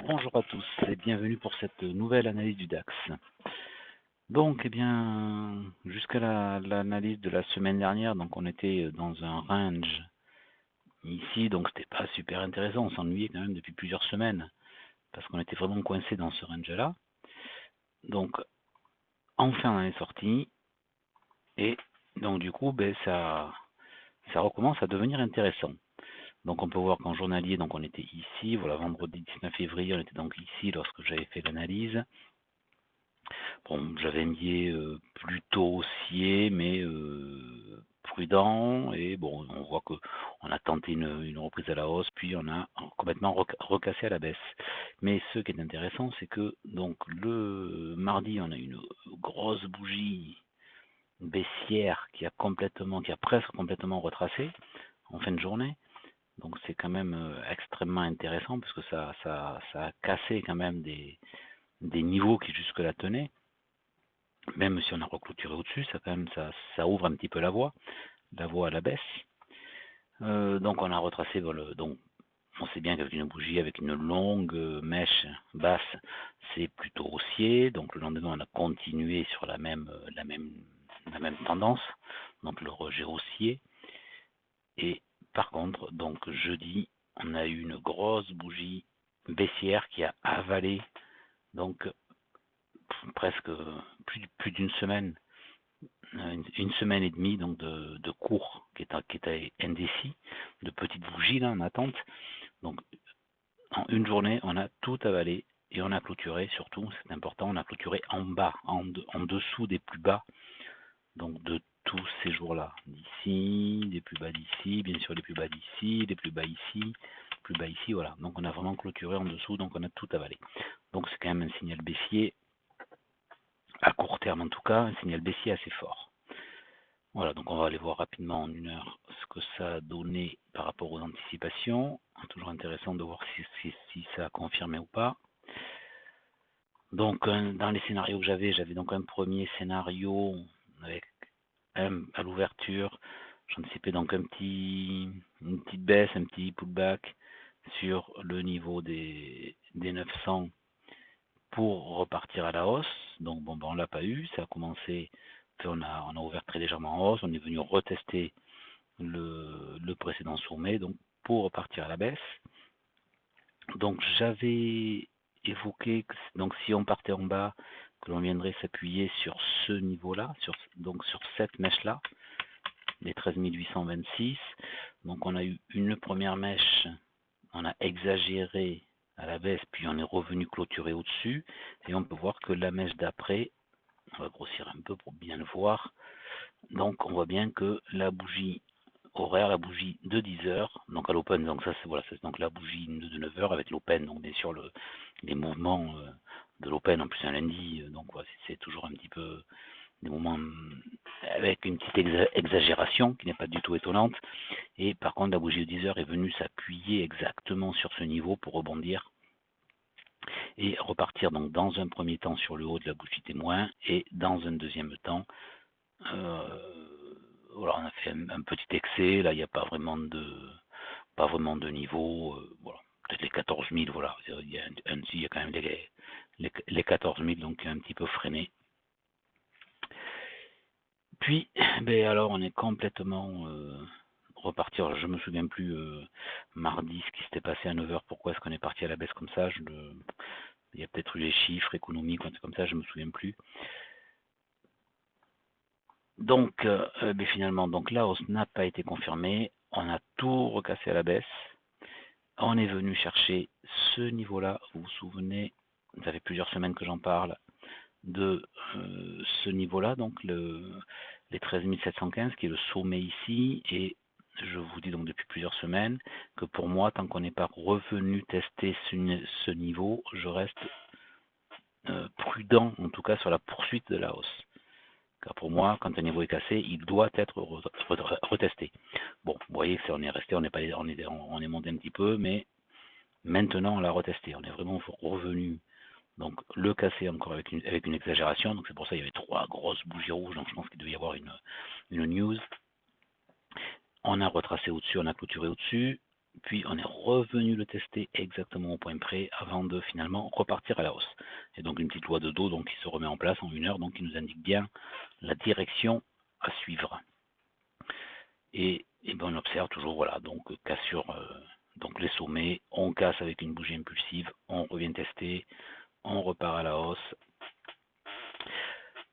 Bonjour à tous et bienvenue pour cette nouvelle analyse du DAX. Donc, jusqu'à l'analyse de la semaine dernière, donc on était dans un range ici, donc c'était pas super intéressant, on s'ennuyait quand même depuis plusieurs semaines parce qu'on était vraiment coincé dans ce range-là. Donc, enfin on en est sorti et donc du coup, ça recommence à devenir intéressant. Donc on peut voir qu'en journalier, donc on était ici, voilà, vendredi 19 février, on était donc ici lorsque j'avais fait l'analyse. Bon, j'avais mis plutôt haussier, mais prudent. Et bon, on voit que on a tenté une reprise à la hausse, puis on a complètement recassé à la baisse. Mais ce qui est intéressant, c'est que donc le mardi, on a une grosse bougie baissière qui a presque complètement retracé en fin de journée. Donc c'est quand même extrêmement intéressant parce que ça a cassé quand même des niveaux qui jusque-là tenaient. Même si on a reclôturé au-dessus, ça ouvre un petit peu la voie à la baisse. Donc on a retracé, donc on sait bien qu'avec une bougie avec une longue mèche basse, c'est plutôt haussier. Donc le lendemain, on a continué sur la même tendance, donc le rejet haussier. Et par contre, donc jeudi, on a eu une grosse bougie baissière qui a avalé donc presque plus d'une semaine, une semaine et demie donc de cours qui était indécis, de petites bougies là en attente. Donc en une journée, on a tout avalé et on a clôturé, surtout, c'est important, on a clôturé en bas, en dessous des plus bas, donc de tous ces jours-là. D'ici, des plus bas d'ici, bien sûr les plus bas d'ici, les plus bas ici, plus bas ici, voilà. Donc on a vraiment clôturé en dessous, donc on a tout avalé. Donc c'est quand même un signal baissier, à court terme en tout cas, un signal baissier assez fort. Voilà, donc on va aller voir rapidement en une heure ce que ça a donné par rapport aux anticipations. Toujours intéressant de voir si ça a confirmé ou pas. Donc dans les scénarios que j'avais donc un premier scénario avec à l'ouverture, j'anticipais donc une petite baisse, un petit pullback sur le niveau des 900 pour repartir à la hausse. Donc bon, on l'a pas eu, ça a commencé, on a ouvert très légèrement en hausse, on est venu retester le précédent sommet, donc pour repartir à la baisse. Donc j'avais évoqué que donc si on partait en bas, que l'on viendrait s'appuyer sur ce niveau-là, donc sur cette mèche-là, les 13 826. Donc on a eu une première mèche, on a exagéré à la baisse, puis on est revenu clôturer au-dessus, et on peut voir que la mèche d'après, on va grossir un peu pour bien le voir, donc on voit bien que la bougie horaire, la bougie de 10 heures, donc à l'open, donc ça c'est voilà, c'est donc la bougie de 9 heures avec l'open, donc bien sûr les mouvements de l'open, en plus un lundi, donc voilà, c'est toujours un petit peu des moments avec une petite exagération qui n'est pas du tout étonnante. Et par contre, la bougie de 10 heures est venue s'appuyer exactement sur ce niveau pour rebondir et repartir donc dans un premier temps sur le haut de la bougie témoin et dans un deuxième temps, voilà, on a fait un petit excès. Là, il n'y a pas vraiment de niveau. Voilà, peut-être les 14 000. Voilà, il y a quand même les 14 000, donc un petit peu freiné. Puis, alors, on est complètement reparti. Alors, je me souviens plus mardi ce qui s'était passé à 9 heures. Pourquoi est-ce qu'on est parti à la baisse comme ça? Il y a peut-être eu les chiffres économiques, un truc comme ça, je me souviens plus. Donc, finalement, donc la hausse n'a pas été confirmée. On a tout recassé à la baisse. On est venu chercher ce niveau-là. Vous vous souvenez, ça fait plusieurs semaines que j'en parle de ce niveau-là, donc les 13 715, qui est le sommet ici. Et je vous dis donc depuis plusieurs semaines que pour moi, tant qu'on n'est pas revenu tester ce niveau, je reste prudent, en tout cas sur la poursuite de la hausse. Car pour moi, quand un niveau est cassé, il doit être retesté. Bon, vous voyez que on est resté, on est monté un petit peu, mais maintenant on l'a retesté. On est vraiment revenu. Donc le casser encore avec une exagération. Donc c'est pour ça qu'il y avait 3 grosses bougies rouges. Donc je pense qu'il devait y avoir une, news. On a retracé au-dessus, on a clôturé au-dessus. puis on est revenu le tester exactement au point près avant de finalement repartir à la hausse. Et donc une petite loi de dos donc, qui se remet en place en 1 heure, donc qui nous indique bien la direction à suivre. Et ben on observe toujours, voilà, donc cassure, donc les sommets, on casse avec une bougie impulsive, on revient tester, on repart à la hausse.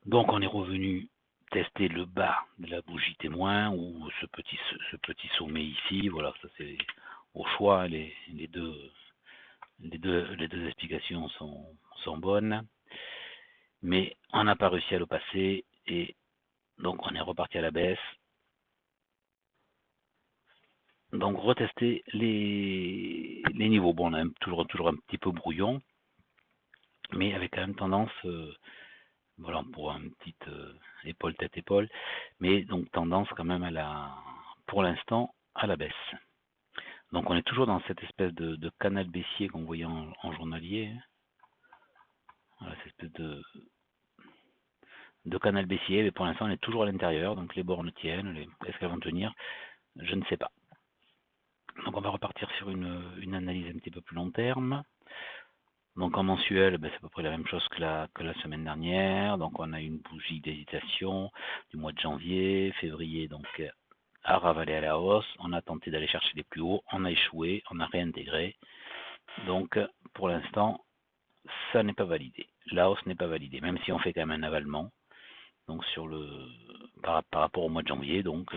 Donc on est revenu tester le bas de la bougie témoin ou ce petit sommet ici, voilà, ça c'est au choix, les deux explications sont bonnes, mais on n'a pas réussi à le passer et donc on est reparti à la baisse. Donc retester les niveaux. Bon, on a toujours un petit peu brouillon, mais avec quand même tendance, voilà, pour une petite épaule tête épaule, mais donc tendance quand même pour l'instant à la baisse. Donc on est toujours dans cette espèce de canal baissier qu'on voyait en journalier. Voilà, cette espèce de canal baissier, mais pour l'instant on est toujours à l'intérieur, donc les bornes tiennent, est-ce qu'elles vont tenir? Je ne sais pas. Donc on va repartir sur une analyse un petit peu plus long terme. Donc en mensuel, c'est à peu près la même chose que la semaine dernière. Donc on a une bougie d'hésitation du mois de janvier, février, donc à ravaler à la hausse. On a tenté d'aller chercher les plus hauts, on a échoué, on a réintégré. Donc pour l'instant, ça n'est pas validé. La hausse n'est pas validée, même si on fait quand même un avalement. Donc par rapport au mois de janvier, donc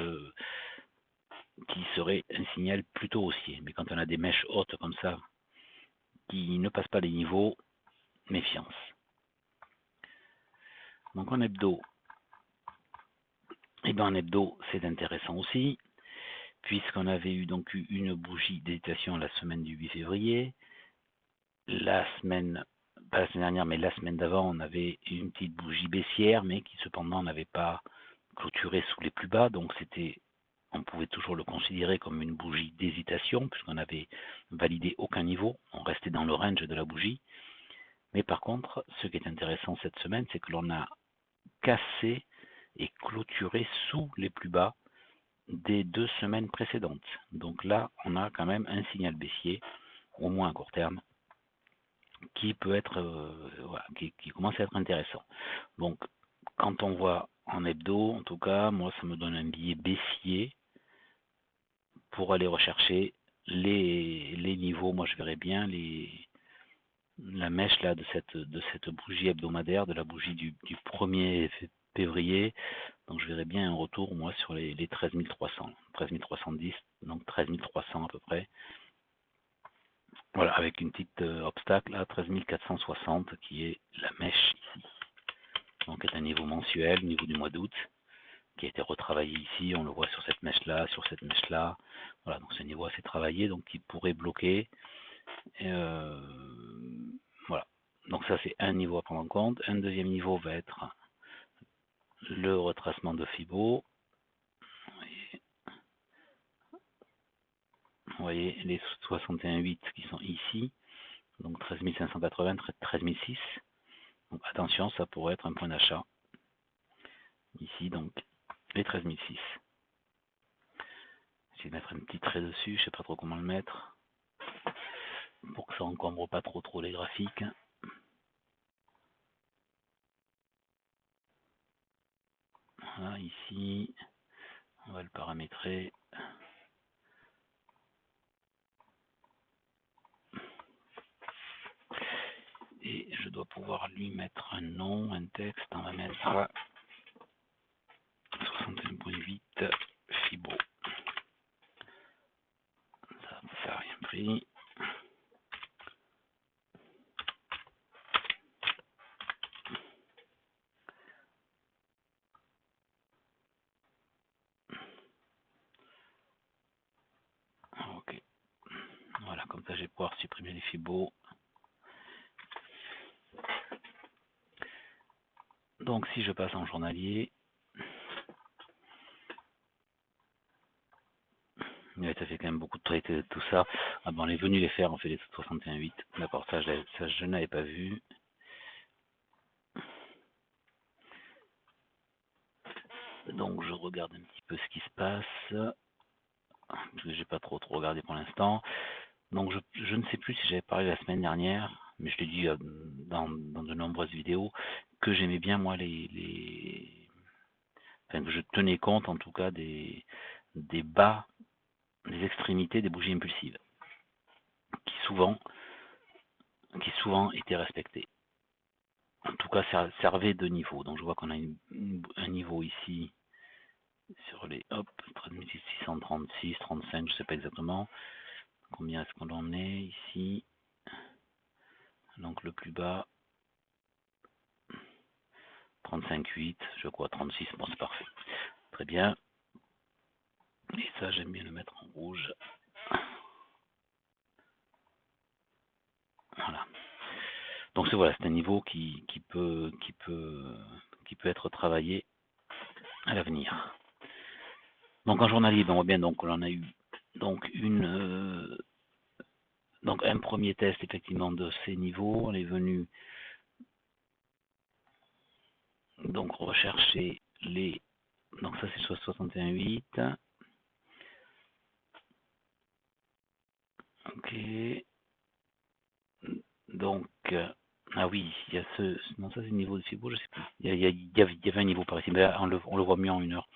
qui serait un signal plutôt haussier. Mais quand on a des mèches hautes comme ça, qui ne passent pas les niveaux, méfiance. Donc en hebdo, en hebdo, c'est intéressant aussi, puisqu'on avait eu donc une bougie d'hésitation la semaine du 8 février. La semaine, pas la semaine dernière, mais la semaine d'avant, on avait une petite bougie baissière, mais qui cependant n'avait pas clôturé sous les plus bas, donc on pouvait toujours le considérer comme une bougie d'hésitation, puisqu'on n'avait validé aucun niveau, on restait dans le range de la bougie. Mais par contre, ce qui est intéressant cette semaine, c'est que l'on a cassé et clôturé sous les plus bas des 2 semaines précédentes. Donc là, on a quand même un signal baissier, au moins à court terme, qui peut être, voilà, qui commence à être intéressant. Donc, quand on voit en hebdo, en tout cas, moi, ça me donne un billet baissier pour aller rechercher les niveaux. Moi, je verrais bien la mèche là de cette bougie hebdomadaire, de la bougie du 1er février. Donc je verrais bien un retour moi sur les 13 300, 13 310, donc 13 300 à peu près. Voilà, avec une petite obstacle à 13 460 qui est la mèche ici. Donc est un niveau mensuel, niveau du mois d'août, qui a été retravaillé ici. On le voit sur cette mèche-là, sur cette mèche-là. Voilà, donc c'est un niveau assez travaillé, donc qui pourrait bloquer. Voilà. Donc ça c'est un niveau à prendre en compte. Un deuxième niveau va être le retracement de Fibo. Vous voyez les 61,8 qui sont ici. Donc 13 580, 13 600. Donc attention, ça pourrait être un point d'achat. Ici donc les 13 600. Essayer de mettre un petit trait dessus, je ne sais pas trop comment le mettre. Pour que ça encombre pas trop les graphiques. Voilà, ici, on va le paramétrer. Et je dois pouvoir lui mettre un nom, un texte. On va mettre 61.8 Fibo. Ça n'a rien pris. Ok. Voilà, comme ça je vais pouvoir supprimer les Fibo. Donc si je passe en journalier, ça fait quand même beaucoup de traités de tout ça. Ah bon, on est venu les faire, on fait les 61.8. D'accord, ça je n'avais pas vu. Donc je regarde un petit peu ce qui se passe. parce que j'ai pas trop regardé pour l'instant. Donc je ne sais plus si j'avais parlé la semaine dernière, mais je l'ai dit dans de nombreuses vidéos, que j'aimais bien moi enfin que je tenais compte en tout cas des bas, des extrémités des bougies impulsives, qui souvent, qui souvent étaient respectées. En tout cas, ça servait de niveau. Donc je vois qu'on a un niveau ici sur les 3636, 35, je sais pas exactement. Combien est-ce qu'on en est ici? Donc le plus bas, 35,8, je crois 36, bon c'est parfait. Très bien. Et ça, j'aime bien le mettre en rouge. Voilà. Donc c'est un niveau qui peut être travaillé à l'avenir. Donc en journalier, on voit bien donc on en a eu donc donc un premier test effectivement de ces niveaux. On est venu donc rechercher les, donc ça c'est 61,8. Ok. Donc ah oui, il y a non ça c'est le niveau de fibre, je sais plus. Il y avait un niveau par ici, mais là, on le voit mieux en 1 heure.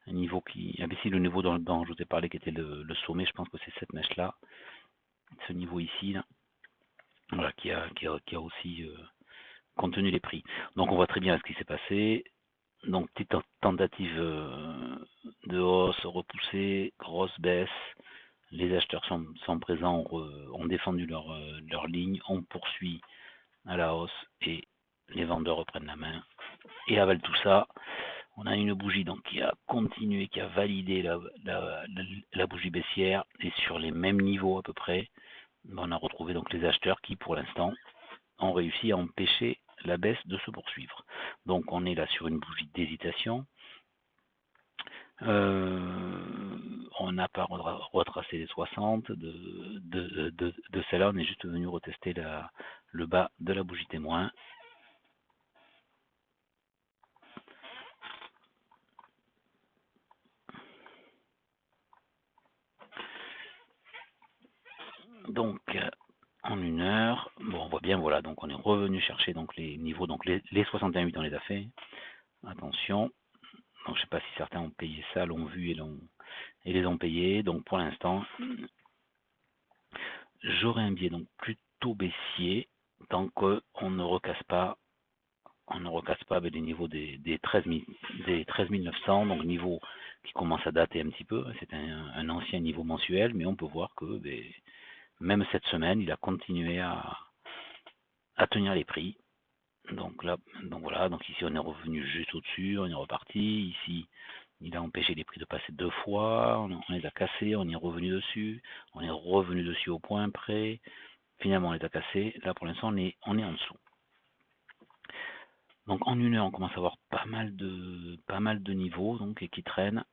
Un niveau qui, ah ben si, le niveau dont je vous ai parlé qui était le sommet, je pense que c'est cette mèche là, ce niveau ici là, voilà, qui a aussi contenu les prix. Donc on voit très bien ce qui s'est passé. Donc petite tentative de hausse repoussée, grosse baisse. Les acheteurs sont présents, ont défendu leur ligne, on poursuit à la hausse et les vendeurs reprennent la main et avalent tout ça. On a une bougie donc qui a continué, qui a validé la bougie baissière et sur les mêmes niveaux à peu près. On a retrouvé donc les acheteurs qui pour l'instant ont réussi à empêcher la baisse de se poursuivre. Donc on est là sur une bougie d'hésitation. On n'a pas retracé les 60 de celle-là, on est juste venu retester le bas de la bougie témoin. Donc en 1 heure, bon on voit bien voilà, donc on est revenu chercher donc les niveaux, donc les 61,8 on les a fait. Attention, donc je sais pas si certains ont payé ça, l'ont vu et les ont payés. Donc pour l'instant, j'aurais un biais donc plutôt baissier tant qu'on ne recasse pas les niveaux des 13 900, donc niveau qui commence à dater un petit peu. C'est un ancien niveau mensuel, mais on peut voir que même cette semaine, il a continué à tenir les prix. Donc là, donc voilà, donc ici on est revenu juste au-dessus, on est reparti. Ici, il a empêché les prix de passer 2 fois, on les a cassés, on est revenu dessus, on est revenu dessus au point près. Finalement, on les a cassés. Là, pour l'instant, on est en dessous. Donc en 1 heure, on commence à avoir pas mal de niveaux donc, et qui traînent.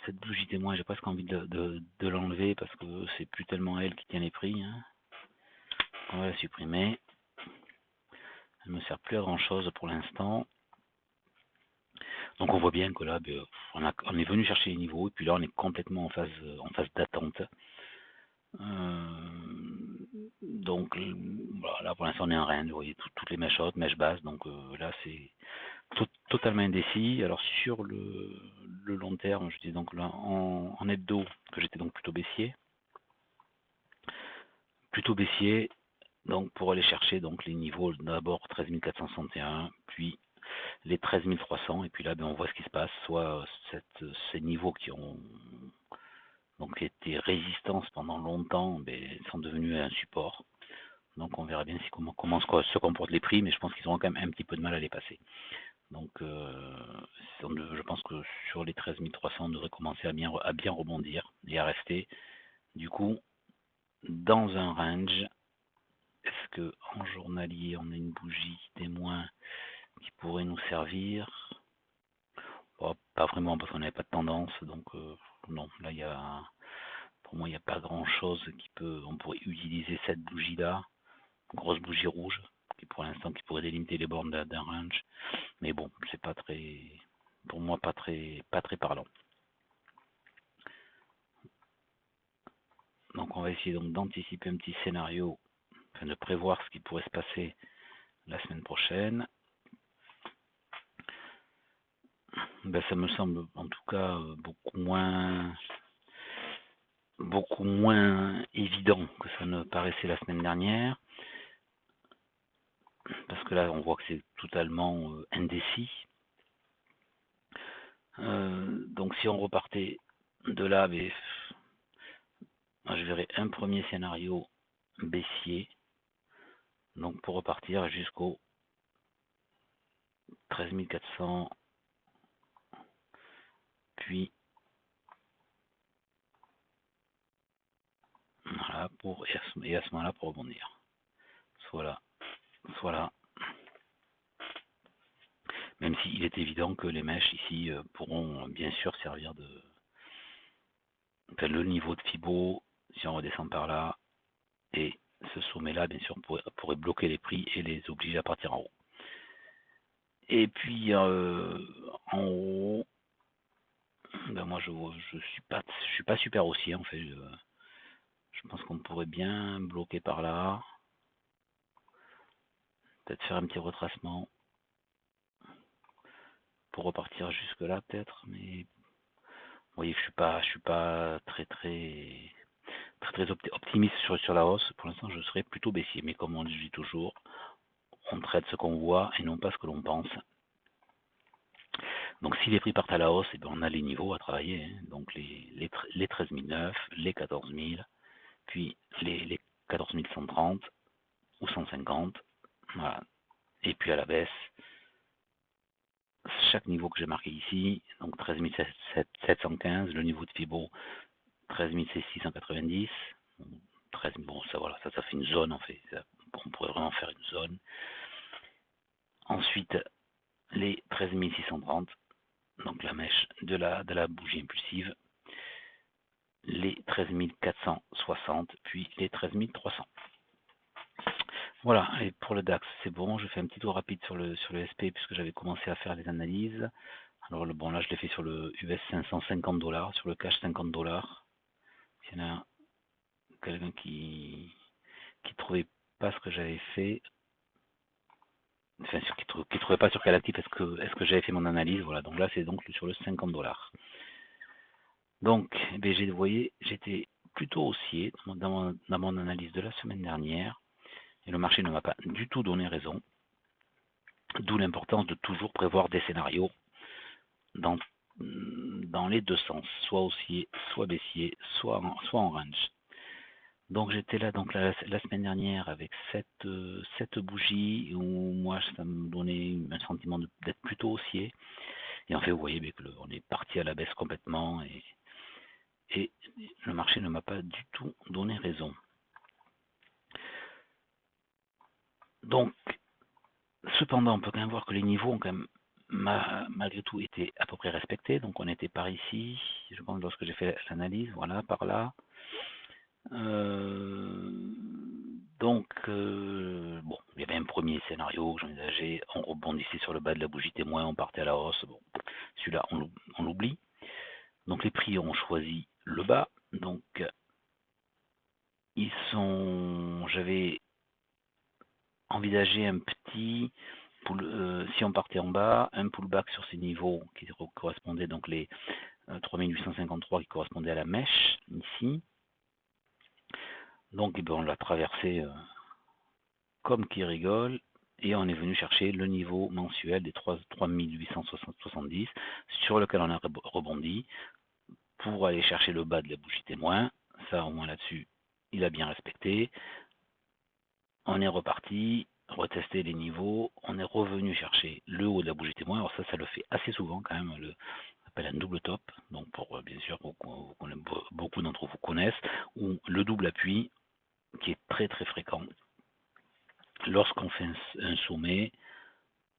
Cette bougie témoin, j'ai presque envie de l'enlever parce que c'est plus tellement elle qui tient les prix. Hein. On va la supprimer. Elle ne me sert plus à grand chose pour l'instant. Donc on voit bien que là, on est venu chercher les niveaux et puis là on est complètement en phase d'attente. Donc voilà, là pour l'instant on est en range, vous voyez toutes les mèches hautes, mèches basses, donc là c'est totalement indécis. Alors sur le long terme, je dis donc là en hebdo que j'étais donc plutôt baissier, donc pour aller chercher donc les niveaux d'abord 13 461, puis les 13 300, et puis là on voit ce qui se passe, soit ces niveaux qui ont donc été résistance pendant longtemps, sont devenus un support. Donc on verra bien comment se comportent les prix, mais je pense qu'ils auront quand même un petit peu de mal à les passer. Donc je pense que sur les 13 300, on devrait commencer à bien rebondir et à rester du coup dans un range. Est-ce que en journalier on a une bougie témoin qui pourrait nous servir? Bon, pas vraiment parce qu'on n'avait pas de tendance, donc non, là pour moi il n'y a pas grand chose on pourrait utiliser cette bougie là, grosse bougie rouge, qui pour l'instant qui pourrait délimiter les bornes d'un range. Mais bon, c'est pas très. pour moi pas très parlant. Donc on va essayer donc d'anticiper un petit scénario, enfin de prévoir ce qui pourrait se passer la semaine prochaine. Ben, ça me semble en tout cas beaucoup moins évident que ça ne paraissait la semaine dernière, parce que là on voit que c'est totalement indécis. Donc si on repartait de là, ben, je verrais un premier scénario baissier, donc pour repartir jusqu'au 13 400, puis voilà, et à ce moment-là pour rebondir. Soit là, soit là. Même s'il est évident que les mèches ici pourront bien sûr servir de... Enfin, le niveau de Fibo, si on redescend par là, et ce sommet-là, bien sûr, pourrait bloquer les prix et les obliger à partir en haut. Et puis, en haut, ben moi, je suis pas super haussier, en fait. Je pense qu'on pourrait bien bloquer par là. Peut-être faire un petit retracement pour repartir jusque là, peut-être. Mais vous voyez que je suis pas très optimiste sur la hausse. Pour l'instant, je serais plutôt baissier. Mais comme on le dit toujours, on traite ce qu'on voit et non pas ce que l'on pense. Donc si les prix partent à la hausse, eh bien, on a les niveaux à travailler. Hein. Donc les 13 009, les 14 000, puis les 14 130 ou 150. Voilà. Et puis à la baisse, chaque niveau que j'ai marqué ici, donc 13 715, le niveau de Fibo 13 690, 13, bon ça voilà, ça fait une zone en fait, on pourrait vraiment faire une zone. Ensuite les 13 630, donc la mèche de la bougie impulsive, les 13 460, puis les 13 300. Voilà, et pour le DAX, c'est bon, je fais un petit tour rapide sur le SP puisque j'avais commencé à faire les analyses. Alors bon, là je l'ai fait sur le US 550 $, sur le cash 50 $. S'il y en a quelqu'un qui trouvait pas ce que j'avais fait, enfin qui trouvait pas sur quel actif est-ce que j'avais fait mon analyse, voilà, donc là c'est donc sur le 50 $. Donc, eh vous voyez, j'étais plutôt haussier dans mon analyse de la semaine dernière, et le marché ne m'a pas du tout donné raison, d'où l'importance de toujours prévoir des scénarios dans les deux sens, soit haussier, soit baissier, soit en range. Donc j'étais là donc la semaine dernière avec cette bougie où moi ça me donnait un sentiment d'être plutôt haussier. Et en fait vous voyez on est parti à la baisse complètement et le marché ne m'a pas du tout donné raison. Donc cependant on peut quand même voir que les niveaux ont quand même malgré tout été à peu près respectés. Donc on était par ici, je pense lorsque j'ai fait l'analyse, voilà, par là. Donc, bon, il y avait un premier scénario que j'envisageais, on rebondissait sur le bas de la bougie témoin, on partait à la hausse. Bon, celui-là, on l'oublie. Donc, les prix ont choisi le bas. Donc, j'avais envisagé un petit, si on partait en bas, un pullback sur ces niveaux qui correspondaient, donc les 3853 qui correspondaient à la mèche, ici. Donc, on l'a traversé comme qui rigole, et on est venu chercher le niveau mensuel des 3870 sur lequel on a rebondi pour aller chercher le bas de la bougie témoin. Ça, au moins là-dessus, il a bien respecté. On est reparti, retester les niveaux, on est revenu chercher le haut de la bougie témoin. Alors ça le fait assez souvent quand même, on appelle un double top, donc pour bien sûr beaucoup d'entre vous connaissent, ou le double appui qui est très très fréquent. Lorsqu'on fait un sommet,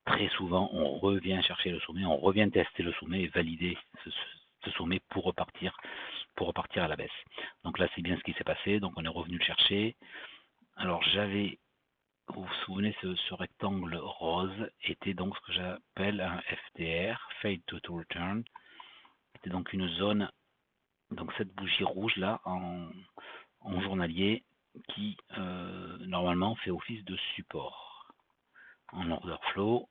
très souvent, on revient chercher le sommet, on revient tester le sommet et valider ce sommet pour repartir à la baisse. Donc là, c'est bien ce qui s'est passé. Donc on est revenu le chercher. Alors j'avais vous vous souvenez, ce rectangle rose était donc ce que j'appelle un FTR, Fade to Return. C'était donc une zone, donc cette bougie rouge là en journalier qui normalement fait office de support en order flow.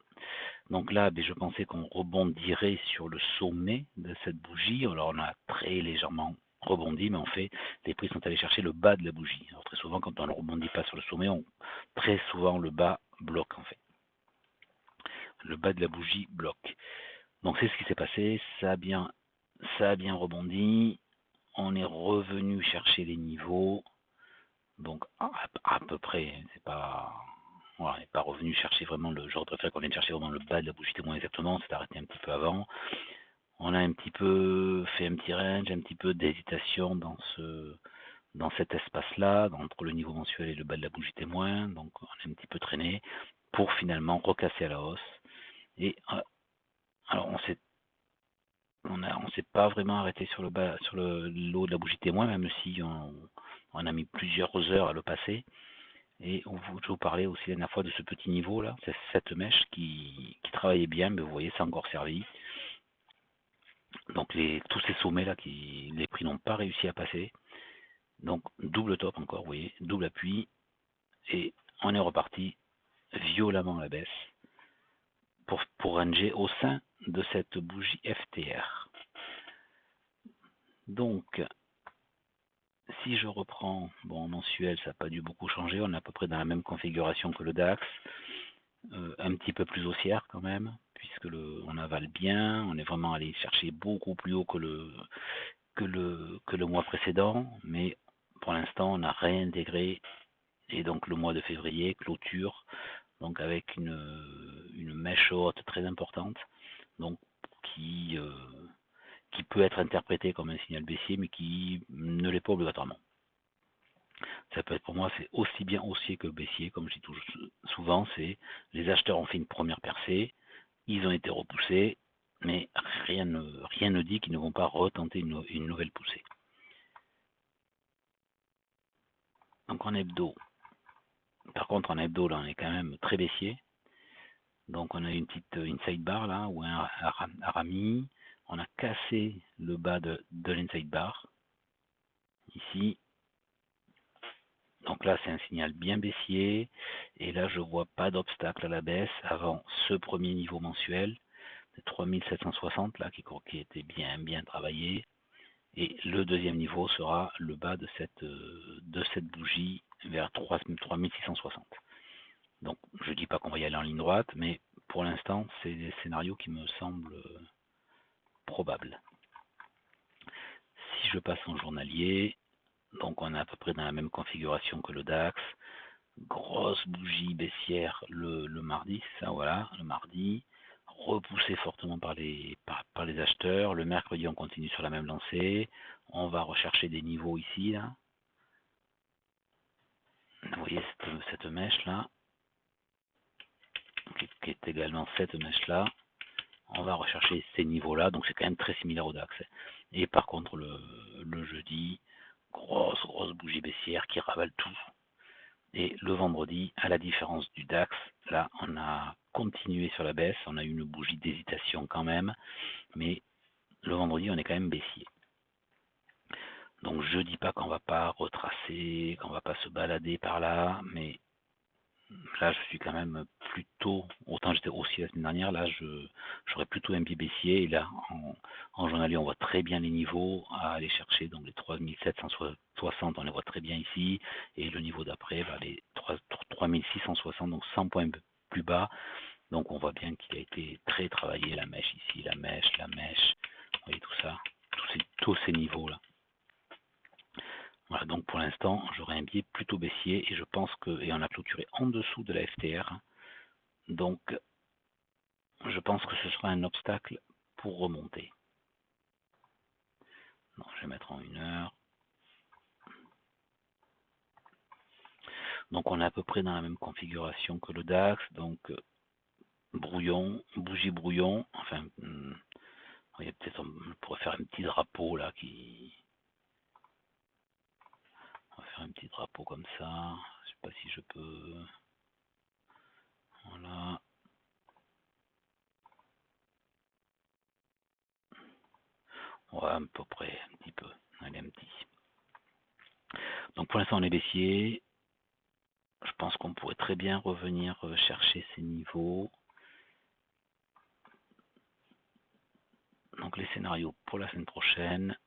Donc là, je pensais qu'on rebondirait sur le sommet de cette bougie. Alors on a très légèrement rebondi, mais en fait, les prix sont allés chercher le bas de la bougie. Alors très souvent, quand on ne rebondit pas sur le sommet, très souvent le bas bloque en fait. Le bas de la bougie bloque. Donc c'est ce qui s'est passé. Ça a bien rebondi. On est revenu chercher les niveaux. Donc à peu près, c'est pas. Voilà, on n'est pas revenu chercher vraiment j'aurais préféré qu'on vienne chercher vraiment le bas de la bougie témoin exactement, c'est arrêté un petit peu avant. On a un petit peu fait un petit range, un petit peu d'hésitation dans cet espace-là, entre le niveau mensuel et le bas de la bougie témoin, donc on a un petit peu traîné pour finalement recasser à la hausse. Et alors on s'est pas vraiment arrêté sur le haut de la bougie témoin, même si on a mis plusieurs heures à le passer. Et je vous parlais aussi la dernière fois de ce petit niveau là, c'est cette mèche qui travaillait bien, mais vous voyez, c'est encore servi. Donc tous ces sommets là, les prix n'ont pas réussi à passer. Donc double top encore, vous voyez, double appui, et on est reparti violemment à la baisse pour ranger au sein de cette bougie FTR. Donc si je reprends, bon, en mensuel, ça n'a pas dû beaucoup changer, on est à peu près dans la même configuration que le DAX, un petit peu plus haussière quand même, puisque on avale bien, on est vraiment allé chercher beaucoup plus haut que le mois précédent, mais pour l'instant on n'a rien intégré, et donc le mois de février clôture, donc avec une mèche haute très importante, donc qui peut être interprétée comme un signal baissier, mais qui ne l'est pas obligatoirement. Ça peut être pour moi, c'est aussi bien haussier que baissier, comme je dis souvent, c'est les acheteurs ont fait une première percée, ils ont été repoussés, mais rien ne dit qu'ils ne vont pas retenter une nouvelle poussée. Donc en hebdo, par contre en hebdo là on est quand même très baissier, donc on a une petite inside bar là, ou un Arami, on a cassé le bas de l'inside bar, ici. Donc là, c'est un signal bien baissier. Et là, je ne vois pas d'obstacle à la baisse avant ce premier niveau mensuel de 3760 là, qui était bien travaillé. Et le deuxième niveau sera le bas de cette bougie vers 3660. Donc, je ne dis pas qu'on va y aller en ligne droite, mais pour l'instant, c'est des scénarios qui me semblent probables. Si je passe en journalier, donc on est à peu près dans la même configuration que le DAX. Grosse bougie baissière le mardi, c'est ça, voilà, le mardi, repoussé fortement par les acheteurs. Le mercredi, on continue sur la même lancée. On va rechercher des niveaux ici, là. Vous voyez cette mèche là, qui est également cette mèche là. On va rechercher ces niveaux là, donc c'est quand même très similaire au DAX. Et par contre, le jeudi, grosse bougie baissière qui ravale tout. Et le vendredi, à la différence du DAX, là, on a continué sur la baisse. On a eu une bougie d'hésitation quand même. Mais le vendredi, on est quand même baissier. Donc je ne dis pas qu'on ne va pas retracer, qu'on ne va pas se balader par là. Mais là, je suis quand même plutôt, autant j'étais aussi la semaine dernière, là, j'aurais plutôt un pied baissier. Et là, en journalier, on voit très bien les niveaux à aller chercher. Donc les 3760, on les voit très bien ici. Et le niveau d'après, les 3660, donc 100 points plus bas. Donc on voit bien qu'il a été très travaillé, la mèche ici, la mèche. Vous voyez tout ça, tous ces niveaux-là. Voilà, donc pour l'instant, j'aurai un biais plutôt baissier et je pense et on a clôturé en dessous de la FTR. Donc, je pense que ce sera un obstacle pour remonter. Non, je vais mettre en 1 heure. Donc, on est à peu près dans la même configuration que le DAX. Donc, brouillon, bougie brouillon. Enfin, peut-être on pourrait faire un petit drapeau là On va faire un petit drapeau comme ça. Je sais pas si je peux. Ouais, à peu près, un petit peu. Allez, un petit. Donc pour l'instant, on est baissier. Je pense qu'on pourrait très bien revenir chercher ces niveaux. Donc les scénarios pour la semaine prochaine.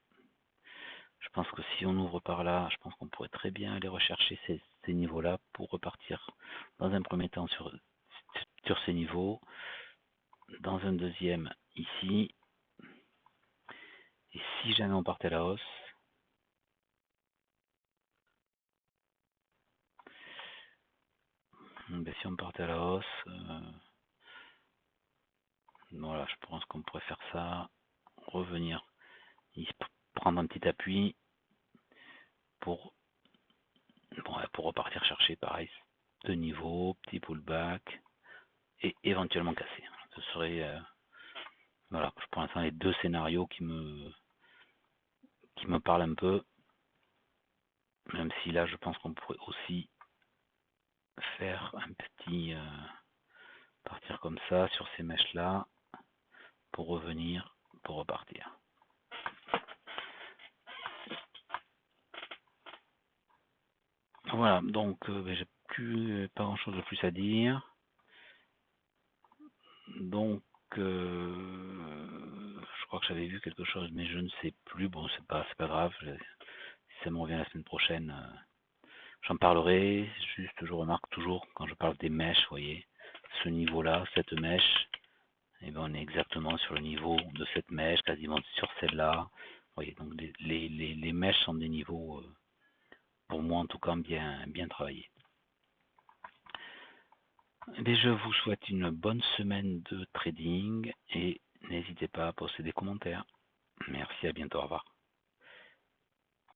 Je pense que si on ouvre par là, je pense qu'on pourrait très bien aller rechercher ces niveaux-là pour repartir dans un premier temps sur ces niveaux. Dans un deuxième, ici. Et si jamais on partait à la hausse, si on partait à la hausse, voilà, je pense qu'on pourrait faire ça, revenir, prendre un petit appui pour, pour repartir chercher pareil, de niveau, petit pullback, et éventuellement casser. Ce serait, voilà, pour l'instant les deux scénarios qui me parlent un peu, même si là je pense qu'on pourrait aussi faire un petit, partir comme ça sur ces mèches là, pour revenir, pour repartir. Voilà, donc j'ai plus pas grand chose de plus à dire. Donc je crois que j'avais vu quelque chose, mais je ne sais plus. Bon, c'est pas grave. Si ça me revient la semaine prochaine, j'en parlerai. Juste, je remarque toujours quand je parle des mèches, vous voyez, ce niveau-là, cette mèche, et ben on est exactement sur le niveau de cette mèche, quasiment sur celle-là. Vous voyez, donc les mèches sont des niveaux, pour moi en tout cas, bien travaillés. Et je vous souhaite une bonne semaine de trading et n'hésitez pas à poster des commentaires. Merci, à bientôt, au revoir.